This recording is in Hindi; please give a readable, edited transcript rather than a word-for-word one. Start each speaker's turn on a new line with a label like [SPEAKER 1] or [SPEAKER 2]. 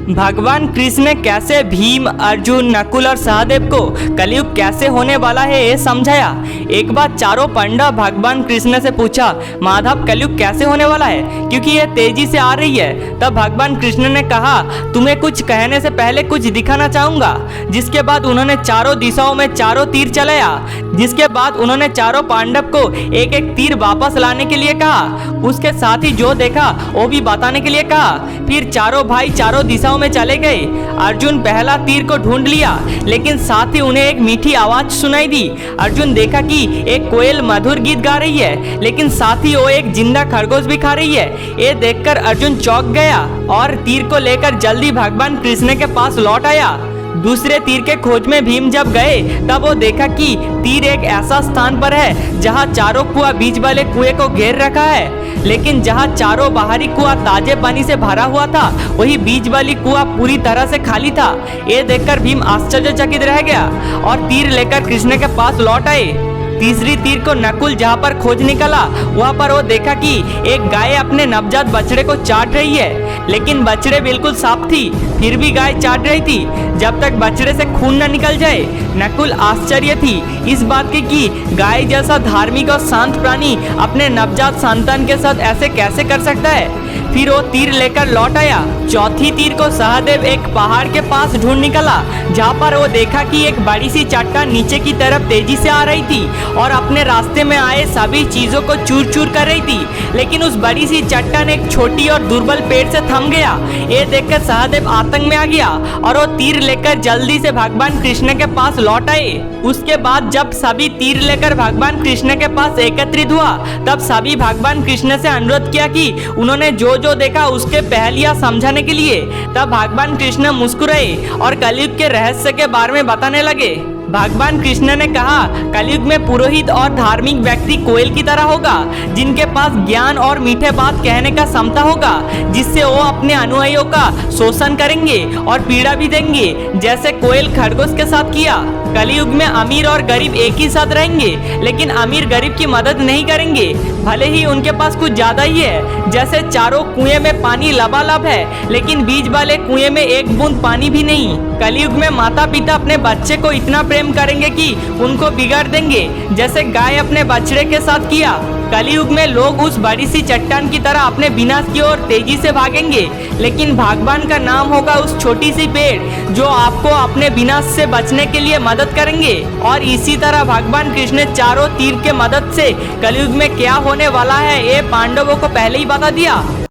[SPEAKER 1] भगवान कृष्ण ने कैसे भीम, अर्जुन, नकुल और सहदेव को कलयुग कैसे होने वाला है ये समझाया। एक बार चारों पंडा भगवान कृष्ण से पूछा, माधव कलयुग कैसे होने वाला है, क्योंकि ये तेजी से आ रही है। तब भगवान कृष्ण ने कहा, तुम्हें कुछ कहने से पहले कुछ दिखाना चाहूंगा। जिसके बाद उन्होंने चारों दिशाओं में चारों तीर चलाया। जिसके बाद उन्होंने चारों पांडव को एक एक तीर वापस लाने के लिए कहा। उसके साथ ही जो देखा वो भी बताने के लिए कहा। फिर चारों भाई चारों दिशाओं में चले गए। अर्जुन पहला तीर को ढूंढ लिया, लेकिन साथ ही उन्हें एक मीठी आवाज सुनाई दी। अर्जुन देखा कि एक कोयल मधुर गीत गा रही है, लेकिन साथ ही वो एक जिंदा खरगोश भी खा रही है। ये देखकर अर्जुन चौंक गया और तीर को लेकर जल्दी भगवान कृष्ण के पास लौट आया। दूसरे तीर के खोज में भीम जब गए तब वो देखा कि तीर एक ऐसा स्थान पर है जहाँ चारों कुआं बीच वाले कुएं को घेर रखा है, लेकिन जहाँ चारों बाहरी कुआं ताजे पानी से भरा हुआ था, वही बीच वाली कुआं पूरी तरह से खाली था। ये देखकर भीम आश्चर्यचकित रह गया और तीर लेकर कृष्ण के पास लौट आए। तीसरी तीर को नकुल जहाँ पर खोज निकला, वहाँ पर वो देखा कि एक गाय अपने नवजात बछड़े को चाट रही है, लेकिन बछड़े बिल्कुल साफ थी, फिर भी गाय चाट रही थी जब तक बछड़े से खून न निकल जाए। नकुल आश्चर्य थी इस बात की कि गाय जैसा धार्मिक और शांत प्राणी अपने नवजात संतान के साथ ऐसे कैसे कर सकता है। फिर वो तीर लेकर लौट आया। चौथी तीर को सहदेव एक पहाड़ के पास ढूंढ निकला, जहाँ पर वो देखा कि एक बड़ी सी चट्टान नीचे की तरफ तेजी से आ रही थी और अपने रास्ते में आए सभी चीजों को चूर चूर कर रही थी। लेकिन उस बड़ी सी चट्टान एक छोटी और दुर्बल पेड़ से थम गया। ये देखकर सहदेव आतंक में आ गया और वो तीर लेकर जल्दी से भगवान कृष्ण के पास लौट आए। उसके बाद जब सभी तीर लेकर भगवान कृष्ण के पास एकत्रित हुआ, तब सभी भगवान कृष्ण से अनुरोध किया कि उन्होंने जो जो देखा उसके पहलियां समझाने के लिए। तब भगवान कृष्ण मुस्कुराए और कलयुग के रहस्य के बारे में बताने लगे। भगवान कृष्ण ने कहा, कलयुग में पुरोहित और धार्मिक व्यक्ति कोयल की तरह होगा, जिनके पास ज्ञान और मीठे बात कहने का क्षमता होगा, जिससे वो अपने अनुयायियों का शोषण करेंगे और पीड़ा भी देंगे, जैसे कोयल खरगोश के साथ किया। कलयुग में अमीर और गरीब एक ही साथ रहेंगे, लेकिन अमीर गरीब की मदद नहीं करेंगे, भले ही उनके पास कुछ ज्यादा ही है। जैसे चारों कुएं में पानी लबालब है, लेकिन बीच वाले कुएं में एक बूंद पानी भी नहीं। कलयुग में माता पिता अपने बच्चे को इतना प्रेम करेंगे कि उनको बिगाड़ देंगे, जैसे गाय अपने बछड़े के साथ किया। कलयुग में लोग उस बड़ी सी चट्टान की तरह अपने विनाश की ओर तेजी से भागेंगे, लेकिन भगवान का नाम होगा उस छोटी सी पेड़ जो आपको अपने विनाश से बचने के लिए मदद करेंगे। और इसी तरह भगवान कृष्ण ने चारों तीर के मदद से कलयुग में क्या होने वाला है ये पांडवों को पहले ही बता दिया।